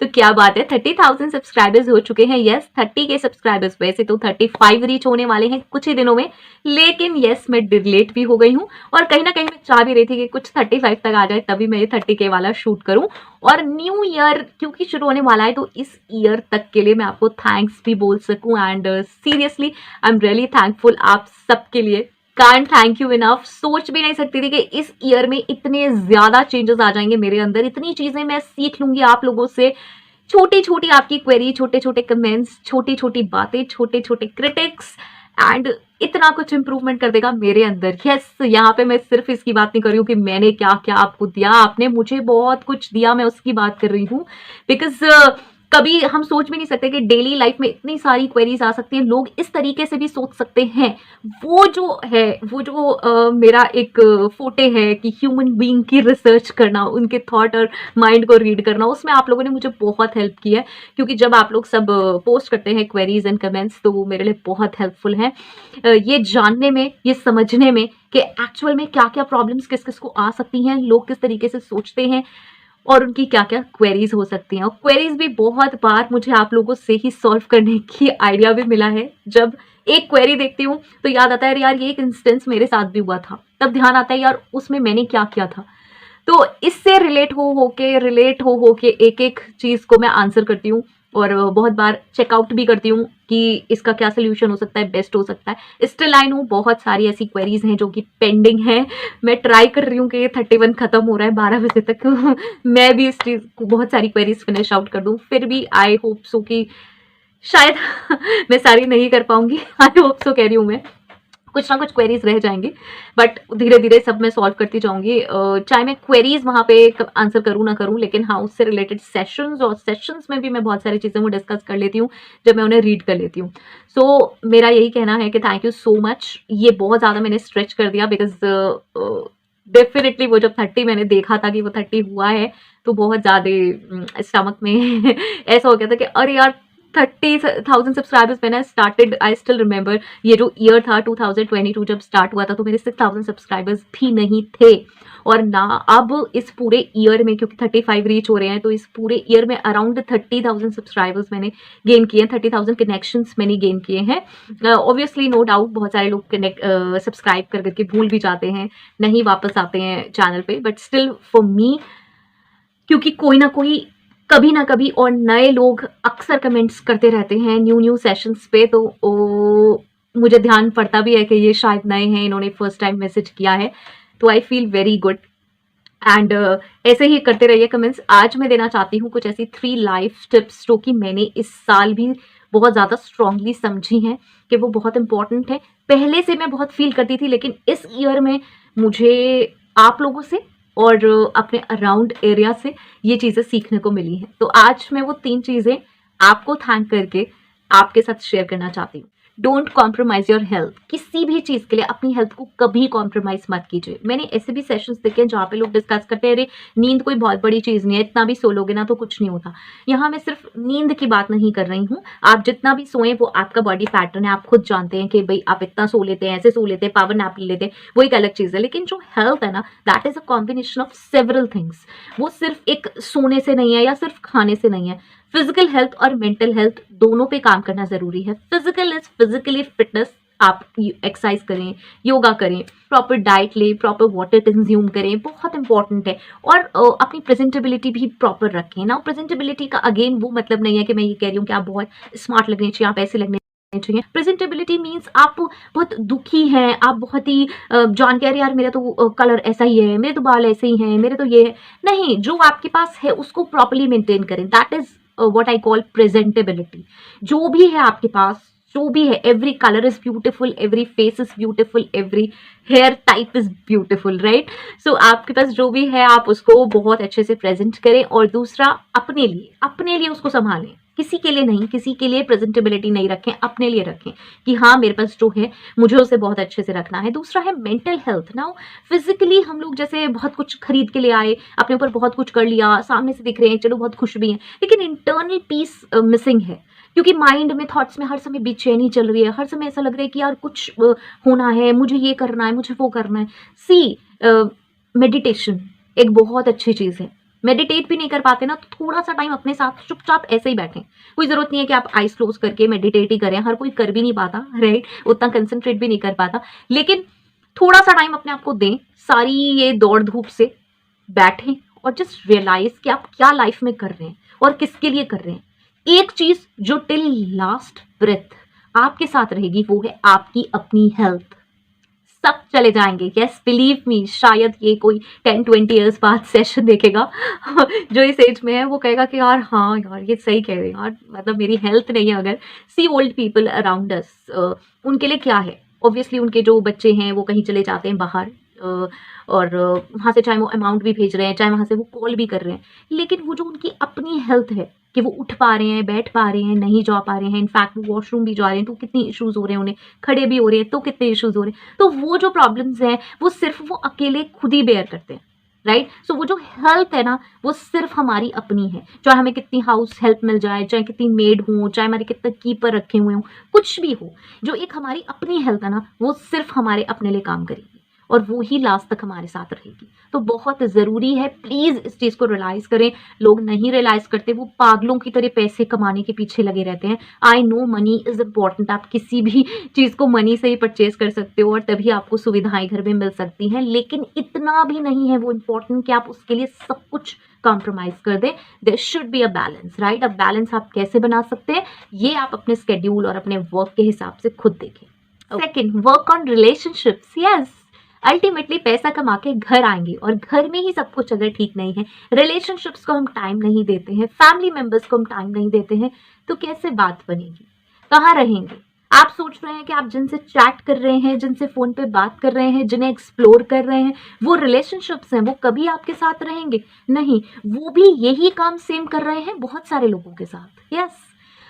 तो क्या बात है, 30,000 सब्सक्राइबर्स हो चुके हैं। यस, 30 के सब्सक्राइबर्स, वैसे तो 35 रीच होने वाले हैं कुछ ही दिनों में, लेकिन यस मैं डिलेट भी हो गई हूँ और कहीं ना कहीं मैं चाह भी रही थी कि कुछ 35 तक आ जाए तभी मैं ये 30 के वाला शूट करूँ। और न्यू ईयर क्योंकि शुरू होने वाला है तो इस ईयर तक के लिए मैं आपको थैंक्स भी बोल सकूं। And seriously I am really thankful आप सबके लिए। Can't thank you enough. सोच भी नहीं सकती थी कि इस ईयर में इतने ज्यादा चेंजेस आ जाएंगे मेरे अंदर, इतनी चीजें मैं सीख लूंगी आप लोगों से। छोटी छोटी आपकी क्वेरी, छोटे छोटे कमेंट्स, छोटी छोटी बातें, छोटे छोटे क्रिटिक्स, एंड इतना कुछ इंप्रूवमेंट कर देगा मेरे अंदर। यस, यहाँ पे मैं सिर्फ इसकी बात नहीं कर रही हूँ कि मैंने क्या क्या आपको दिया, आपने मुझे बहुत कुछ दिया, मैं उसकी बात कर रही हूँ। बिकॉज कभी हम सोच भी नहीं सकते कि डेली लाइफ में इतनी सारी क्वेरीज आ सकती हैं, लोग इस तरीके से भी सोच सकते हैं। वो जो है, वो जो मेरा एक फोटे है कि ह्यूमन बीइंग की रिसर्च करना, उनके थॉट और माइंड को रीड करना, उसमें आप लोगों ने मुझे बहुत हेल्प की है। क्योंकि जब आप लोग सब पोस्ट करते हैं क्वेरीज एंड कमेंट्स तो वो मेरे लिए बहुत हेल्पफुल हैं ये जानने में, ये समझने में कि एक्चुअल में क्या क्या प्रॉब्लम्स किस किस को आ सकती हैं, लोग किस तरीके से सोचते हैं और उनकी क्या क्या क्वेरीज हो सकती हैं। और क्वेरीज भी बहुत बार मुझे आप लोगों से ही सॉल्व करने की आइडिया भी मिला है। जब एक क्वेरी देखती हूँ तो याद आता है यार ये एक इंस्टेंस मेरे साथ भी हुआ था, तब ध्यान आता है यार उसमें मैंने क्या किया था। तो इससे रिलेट हो के एक एक चीज को मैं आंसर करती हूँ और बहुत बार चेकआउट भी करती हूँ कि इसका क्या सोल्यूशन हो सकता है, बेस्ट हो सकता है। स्टिल आई नो बहुत सारी ऐसी क्वेरीज हैं जो कि पेंडिंग है। मैं ट्राई कर रही हूँ कि 31 खत्म हो रहा है 12 बजे तक मैं भी इस चीज को बहुत सारी क्वेरीज फिनिश आउट कर दूँ। फिर भी आई होप सो कि शायद मैं सारी नहीं कर पाऊंगी, आई होप सो कह रही हूँ मैं, कुछ ना कुछ क्वेरीज रह जाएंगी बट धीरे धीरे सब मैं सॉल्व करती जाऊंगी। चाहे मैं क्वेरीज वहां पे आंसर करूँ ना करूँ, लेकिन हाँ उससे रिलेटेड सेशंस, और सेशंस में भी मैं बहुत सारी चीजें वो डिस्कस कर लेती हूँ जब मैं उन्हें रीड कर लेती हूँ। सो मेरा यही कहना है कि थैंक यू सो मच। ये बहुत ज्यादा मैंने स्ट्रेच कर दिया बिकॉज डेफिनेटली वो जब 30 मैंने देखा था कि वो 30 हुआ है तो बहुत ज्यादा स्टमक में ऐसा हो गया था कि अरे यार 30,000 सब्सक्राइबर्स मैंने स्टार्टेड, आई स्टिल रिमेंबर ये जो ईयर था 2022 जब स्टार्ट हुआ था तो मेरे 6,000 सब्सक्राइबर्स भी नहीं थे। और ना अब इस पूरे ईयर में क्योंकि 35 रीच हो रहे हैं तो इस पूरे ईयर में अराउंड 30,000 सब्सक्राइबर्स मैंने गेन किए हैं, 30,000 कनेक्शंस मैंने गेन किए हैं। ऑब्वियसली नो डाउट बहुत सारे लोग कनेक्ट सब्सक्राइब कर करके भूल भी जाते हैं, नहीं वापस आते हैं चैनल पे, बट स्टिल फॉर मी क्योंकि कोई ना कोई कभी ना कभी और नए लोग अक्सर कमेंट्स करते रहते हैं न्यू सेशंस पे, तो मुझे ध्यान पड़ता भी है कि ये शायद नए हैं, इन्होंने फर्स्ट टाइम मैसेज किया है, तो I feel very good. And ऐसे ही करते रहिए कमेंट्स। आज मैं देना चाहती हूँ कुछ ऐसी 3 लाइफ टिप्स जो कि मैंने इस साल भी बहुत ज़्यादा स्ट्रांगली समझी हैं कि वो बहुत इंपॉर्टेंट है। पहले से मैं बहुत फील करती थी लेकिन इस ईयर में मुझे आप लोगों से और अपने अराउंड एरिया से ये चीज़ें सीखने को मिली हैं। तो आज मैं वो 3 चीज़ें आपको थैंक करके आपके साथ शेयर करना चाहती हूँ। Don't compromise your health. किसी भी चीज के लिए अपनी हेल्थ को कभी कॉम्प्रोमाइज मत कीजिए। मैंने ऐसे भी सेशंस देखे हैं जहाँ पे लोग डिस्कस करते हैं अरे नींद कोई बहुत बड़ी चीज नहीं है, इतना भी सो लोगे ना तो कुछ नहीं होता। यहाँ मैं सिर्फ नींद की बात नहीं कर रही हूँ, आप जितना भी सोएं वो आपका बॉडी पैटर्न है, आप खुद जानते हैं कि भाई आप इतना सो लेते हैं, ऐसे सो लेते हैं, पावर नैप ले लेते हैं, वो एक अलग चीज है। लेकिन जो हेल्थ है ना that is a combination of several things. वो सिर्फ एक सोने से नहीं है या सिर्फ खाने से नहीं है। फिजिकल हेल्थ और मेंटल हेल्थ दोनों पे काम करना जरूरी है। फिजिकल इज फिजिकली फिटनेस, आप एक्सरसाइज करें, योगा करें, प्रॉपर डाइट लें, प्रॉपर वाटर कंज्यूम करें, बहुत इंपॉर्टेंट है। और अपनी प्रेजेंटेबिलिटी भी प्रॉपर रखें ना। प्रेजेंटेबिलिटी का अगेन वो मतलब नहीं है कि मैं ये कह रही हूँ कि आप बहुत स्मार्ट लगने चाहिए, आप ऐसे लगने चाहिए। प्रेजेंटेबिलिटी मीन्स आप बहुत दुखी हैं, आप बहुत ही जान के अरे यार मेरा तो कलर ऐसा ही है, मेरे तो बाल ऐसे ही हैं, मेरे तो ये है, नहीं, जो आपके पास है उसको प्रॉपरली मेंटेन करें। That is what I call presentability. जो भी है आपके पास, जो भी है, every colour is beautiful, every face is beautiful, every hair type is beautiful, right. So आपके पास जो भी है आप उसको बहुत अच्छे से प्रेजेंट करें। और दूसरा, अपने लिए उसको संभालें, किसी के लिए नहीं, किसी के लिए प्रेजेंटेबिलिटी नहीं रखें, अपने लिए रखें कि हाँ मेरे पास जो है मुझे उसे बहुत अच्छे से रखना है। दूसरा है मेंटल हेल्थ। नाउ फिजिकली हम लोग जैसे बहुत कुछ खरीद के ले आए, अपने ऊपर बहुत कुछ कर लिया, सामने से दिख रहे हैं, चलो बहुत खुश भी हैं, लेकिन इंटरनल पीस मिसिंग है। क्योंकि माइंड में थॉट्स में हर समय बेचैनी चल रही है, हर समय ऐसा लग रहा है कि यार कुछ होना है, मुझे ये करना है, मुझे वो करना है। सी मेडिटेशन एक बहुत अच्छी चीज है। मेडिटेट भी नहीं कर पाते ना, तो थोड़ा सा टाइम अपने साथ चुपचाप ऐसे ही बैठें। कोई जरूरत नहीं है कि आप आईज क्लोज करके मेडिटेट ही करें, हर कोई कर भी नहीं पाता, राइट, उतना कंसंट्रेट भी नहीं कर पाता, लेकिन थोड़ा सा टाइम अपने आप को दें, सारी ये दौड़ धूप से बैठें और जस्ट रियलाइज कि आप क्या लाइफ में कर रहे हैं और किसके लिए कर रहे हैं। एक चीज जो टिल लास्ट ब्रेथ आपके साथ रहेगी वो है आपकी अपनी हेल्थ। सब चले जाएंगे, यस बिलीव मी, शायद ये कोई 10-20 ईयर्स बाद सेशन देखेगा जो इस एज में है वो कहेगा कि यार हाँ यार ये सही कह रहे हैं यार, मतलब मेरी हेल्थ नहीं है। अगर सी ओल्ड पीपल अराउंड अस, उनके लिए क्या है, ऑब्वियसली उनके जो बच्चे हैं वो कहीं चले जाते हैं बाहर, और वहाँ से चाहे वो अमाउंट भी भेज रहे हैं, चाहे वहाँ से वो कॉल भी कर रहे हैं, लेकिन वो जो उनकी अपनी हेल्थ है कि वो उठ पा रहे हैं, बैठ पा रहे हैं, नहीं जा पा रहे हैं, इनफैक्ट वो वॉशरूम भी जा रहे हैं तो कितनी इश्यूज हो रहे हैं उन्हें, खड़े भी हो रहे हैं तो कितने इश्यूज हो रहे हैं, तो वो जो प्रॉब्लम्स हैं वो सिर्फ वो अकेले खुद ही बेयर करते हैं, राइट। सो वो जो हेल्थ है ना वो सिर्फ हमारी अपनी है, चाहे हमें कितनी हाउस हेल्प मिल जाए, चाहे कितनी मेड हो, चाहे हमारे कितने कीपर रखे हुए हों, कुछ भी हो, जो एक हमारी अपनी हेल्थ है ना वो सिर्फ हमारे अपने लिए काम करेगी और वो ही लास्ट तक हमारे साथ रहेगी। तो बहुत ज़रूरी है, प्लीज़ इस चीज़ को रियलाइज़ करें। लोग नहीं रियलाइज़ करते, वो पागलों की तरह पैसे कमाने के पीछे लगे रहते हैं। I know money is important, आप किसी भी चीज़ को मनी से ही परचेज कर सकते हो और तभी आपको सुविधाएं घर में मिल सकती हैं, लेकिन इतना भी नहीं है वो इम्पॉर्टेंट कि आप उसके लिए सब कुछ कॉम्प्रोमाइज कर दें। There should be a balance, right. अब बैलेंस आप कैसे बना सकते हैं ये आप अपने स्केड्यूल और अपने वर्क के हिसाब से खुद देखें। Second, work on relationships. Yes, ultimately पैसा कमा के घर आएंगे और घर में ही सब कुछ अगर ठीक नहीं है, रिलेशनशिप्स को हम टाइम नहीं देते हैं, फैमिली मेंबर्स को हम टाइम नहीं देते हैं, तो कैसे बात बनेगी, कहाँ रहेंगे। आप सोच रहे हैं कि आप जिनसे चैट कर रहे हैं, जिनसे फोन पे बात कर रहे हैं, जिन्हें एक्सप्लोर कर रहे हैं, वो रिलेशनशिप्स हैं, वो कभी आपके साथ रहेंगे नहीं। वो भी यही काम सेम कर रहे हैं बहुत सारे लोगों के साथ। यस,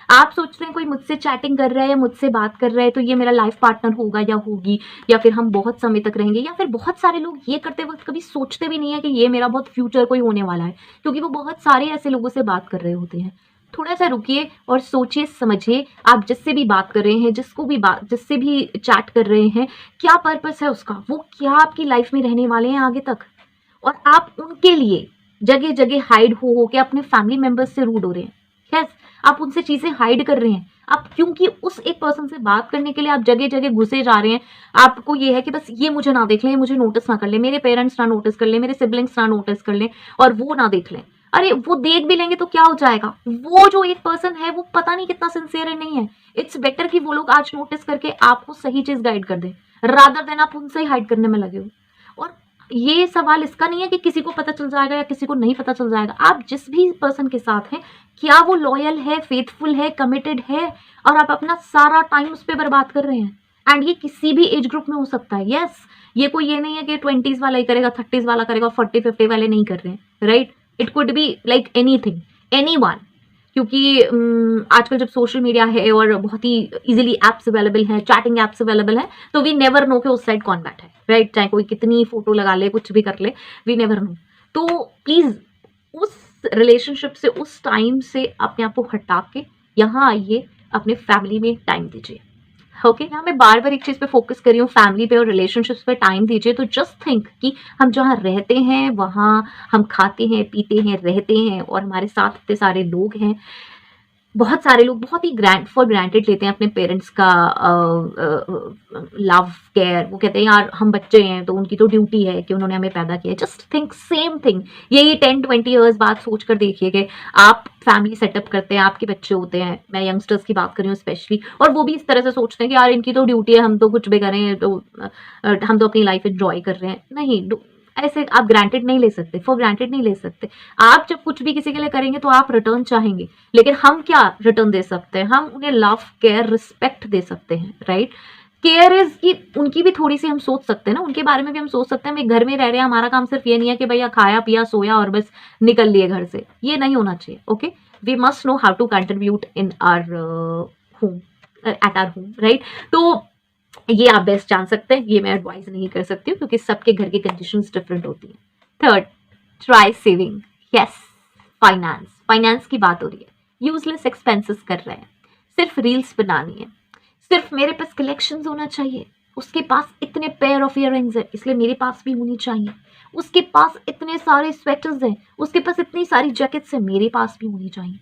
आप सोच रहे हैं कोई मुझसे चैटिंग कर रहा है या मुझसे बात कर रहा है तो ये मेरा लाइफ पार्टनर होगा या होगी, या फिर हम बहुत समय तक रहेंगे, या फिर बहुत सारे लोग ये करते वक्त कभी सोचते भी नहीं है कि ये मेरा बहुत फ्यूचर कोई होने वाला है, क्योंकि वो बहुत सारे ऐसे लोगों से बात कर रहे होते हैं। थोड़ा सा रुकिए और सोचिए समझिए, आप जिससे भी बात कर रहे हैं, जिससे भी चैट कर रहे हैं, क्या पर्पस है उसका, वो क्या आपकी लाइफ में रहने वाले हैं आगे तक, और आप उनके लिए जगह जगह हाइड हो के अपने फैमिली मेंबर्स से रूड हो रहे हैं। यस, आप उनसे चीजें हाइड कर रहे हैं, आप क्योंकि उस एक पर्सन से बात करने के लिए आप जगह जगह घुसे जा रहे हैं। आपको ये है कि बस ये मुझे ना देख लें, मुझे नोटिस ना कर ले, मेरे पेरेंट्स ना नोटिस कर ले, मेरे सिबलिंग्स ना नोटिस कर लें, और वो ना देख लें। अरे वो देख भी लेंगे तो क्या हो जाएगा, वो जो एक पर्सन है वो पता नहीं कितना सिंसियर है नहीं है। इट्स बेटर कि वो लोग आज नोटिस करके आपको सही चीज गाइड कर दें, रादर देन आप उनसे ही हाइड करने में लगे हो। और ये सवाल इसका नहीं है कि किसी को पता चल जाएगा या किसी को नहीं पता चल जाएगा। आप जिस भी पर्सन के साथ हैं, क्या वो लॉयल है, फेथफुल है, कमिटेड है, और आप अपना सारा टाइम उस पर बर्बाद कर रहे हैं। एंड ये किसी भी एज ग्रुप में हो सकता है। यस, ये कोई ये नहीं है कि 20s वाला ही करेगा, 30s वाला करेगा, 40-50 वाले नहीं कर रहे हैं, right. It could be like anything, anyone, क्योंकि आजकल जब सोशल मीडिया है और बहुत ही इजीली एप्स अवेलेबल हैं, चैटिंग एप्स अवेलेबल हैं, तो वी नेवर नो कि उस साइड कौन बैठा है, राइट। चाहे कोई कितनी फोटो लगा ले, कुछ भी कर ले, वी नेवर नो। तो प्लीज उस रिलेशनशिप से, उस टाइम से अपने आप को हटा के यहाँ आइए, अपने फैमिली में टाइम दीजिए। ओके, यहाँ मैं बार बार एक चीज पे फोकस कर रही हूँ, फैमिली पे और रिलेशनशिप्स पे टाइम दीजिए। तो जस्ट थिंक कि हम जहाँ रहते हैं वहाँ हम खाते हैं, पीते हैं, रहते हैं, और हमारे साथ इतने सारे लोग हैं। बहुत सारे लोग बहुत ही फॉर ग्रांटेड लेते हैं अपने पेरेंट्स का लव केयर। वो कहते हैं यार हम बच्चे हैं तो उनकी तो ड्यूटी है कि उन्होंने हमें पैदा किया। जस्ट थिंक सेम थिंग, यही 10-20 ईयर्स बाद सोच कर देखिए कि आप फैमिली सेटअप करते हैं, आपके बच्चे होते हैं, मैं यंगस्टर्स की बात कर रही हूँ स्पेशली, और वो भी इस तरह से सोचते हैं कि यार इनकी तो ड्यूटी है, हम तो कुछ भी करें, तो हम तो अपनी लाइफ एंजॉय कर रहे हैं। नहीं, ऐसे आप ग्रांटेड नहीं ले सकते, फॉर ग्रांटेड नहीं ले सकते। आप जब कुछ भी किसी के लिए करेंगे तो आप रिटर्न चाहेंगे, लेकिन हम क्या रिटर्न दे सकते हैं? हम उन्हें लव, केयर, रिस्पेक्ट दे सकते हैं, राइट। केयर इज की उनकी भी थोड़ी सी हम सोच सकते हैं ना, उनके बारे में भी हम सोच सकते हैं। हम एक घर में रह रहे हैं, हमारा काम सिर्फ ये नहीं है कि भैया खाया पिया सोया और बस निकल लिए घर से, ये नहीं होना चाहिए। Okay, we must know how to contribute in our home, at our home, right. तो ये आप बेस्ट जान सकते हैं, ये मैं एडवाइस नहीं कर सकती हूँ क्योंकि सबके घर की कंडीशंस डिफरेंट होती हैं। Third, try saving. Yes, finance की बात हो रही है। यूजलेस एक्सपेंसेस कर रहे हैं, सिर्फ रील्स बनानी है, सिर्फ मेरे पास कलेक्शंस होना चाहिए, उसके पास इतने पेयर ऑफ इयररिंग्स है इसलिए मेरे पास भी होनी चाहिए, उसके पास इतने सारे स्वेटर्स हैं, उसके पास इतनी सारी जैकेट्स हैं, मेरे पास भी होनी चाहिए।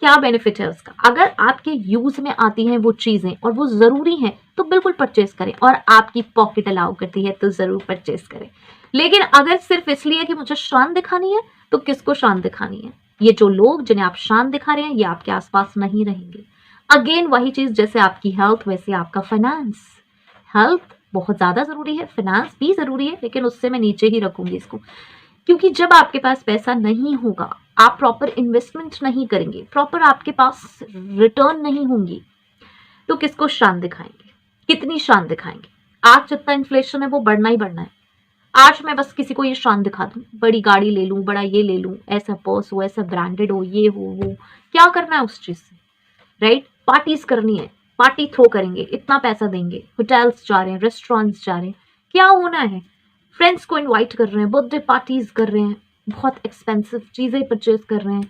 क्या बेनिफिट है उसका? अगर आपके यूज में आती हैं वो चीजें और वो जरूरी हैं तो बिल्कुल परचेस करें, और आपकी पॉकेट अलाउ करती है तो जरूर परचेस करें। लेकिन अगर सिर्फ इसलिए कि मुझे शान दिखानी है, तो किसको शान दिखानी है? ये जो लोग जिन्हें आप शान दिखा रहे हैं ये आपके आसपास नहीं रहेंगे। अगेन वही चीज, जैसे आपकी हेल्थ वैसे आपका फाइनेंस। हेल्थ बहुत ज्यादा जरूरी है, फाइनेंस भी जरूरी है, लेकिन उससे मैं नीचे ही रखूंगी इसको। क्योंकि जब आपके पास पैसा नहीं होगा, आप प्रॉपर इन्वेस्टमेंट नहीं करेंगे, प्रॉपर आपके पास रिटर्न नहीं होंगी, तो किसको शान दिखाएंगे? कितनी शान दिखाएंगे? आज जितना इन्फ्लेशन है वो बढ़ना ही बढ़ना है। आज मैं बस किसी को ये शान दिखा दूं, बड़ी गाड़ी ले लूं, बड़ा ये ले लूं, ऐसा पर्स हो, ऐसा ब्रांडेड हो, ये हो वो, क्या करना है उस चीज से? राइट? पार्टीज करनी है, पार्टी थ्रो करेंगे, इतना पैसा देंगे, होटल्स जा रहे हैं, रेस्टोरेंट्स जा रहे हैं, क्या होना है? फ्रेंड्स को इनवाइट कर रहे हैं, बर्थडे पार्टीज कर रहे हैं, बहुत एक्सपेंसिव चीजें परचेज कर रहे हैं,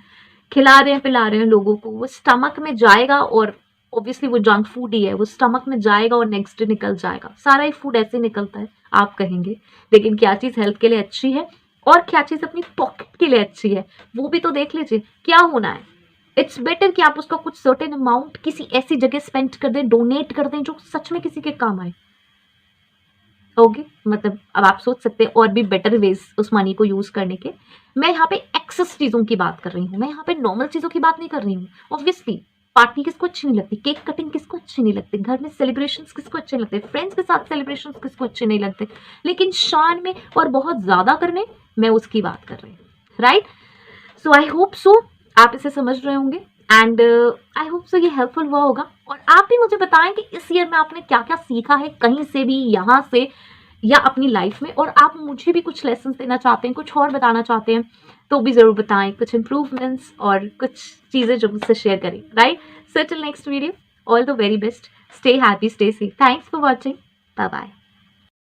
खिला रहे हैं पिला रहे हैं लोगों को, वो स्टमक में जाएगा और ऑब्वियसली वो जंक फूड ही है, वो स्टमक में जाएगा और नेक्स्ट डे निकल जाएगा। सारा ही फूड ऐसे निकलता है, आप कहेंगे, लेकिन क्या चीज हेल्थ के लिए अच्छी है और क्या चीज अपनी पॉकेट के लिए अच्छी है वो भी तो देख लीजिए। क्या होना है? इट्स बेटर कि आप उसका कुछ सर्टेन अमाउंट किसी ऐसी जगह स्पेंड कर दें, डोनेट कर दें जो सच में किसी के काम आए। ओके, मतलब अब आप सोच सकते हैं और भी बेटर वेज उस मनी को यूज करने के। मैं यहाँ पे एक्सेस चीजों की बात कर रही हूँ, मैं यहाँ पे नॉर्मल चीजों की बात नहीं कर रही हूँ। ऑब्वियसली पार्टी किसको अच्छी नहीं लगती, केक कटिंग किसको अच्छी नहीं लगती, घर में सेलिब्रेशंस किसको अच्छे नहीं लगते, फ्रेंड्स के साथ सेलिब्रेशंस किसको अच्छे नहीं लगते, लेकिन शान में और बहुत ज्यादा करने, मैं उसकी बात कर रही हूँ। Right? So I hope so आप इसे समझ रहे होंगे, एंड आई होप सो ये हेल्पफुल हुआ होगा। और आप भी मुझे बताएं कि इस ईयर में आपने क्या क्या सीखा है, कहीं से भी, यहाँ से या अपनी लाइफ में, और आप मुझे भी कुछ लेसन देना चाहते हैं, कुछ और बताना चाहते हैं तो भी जरूर बताएं, कुछ इंप्रूवमेंट्स और कुछ चीजें जो मुझसे शेयर करें। Right? So till next video, all the very best, stay happy, stay safe, thanks for watching, bye bye.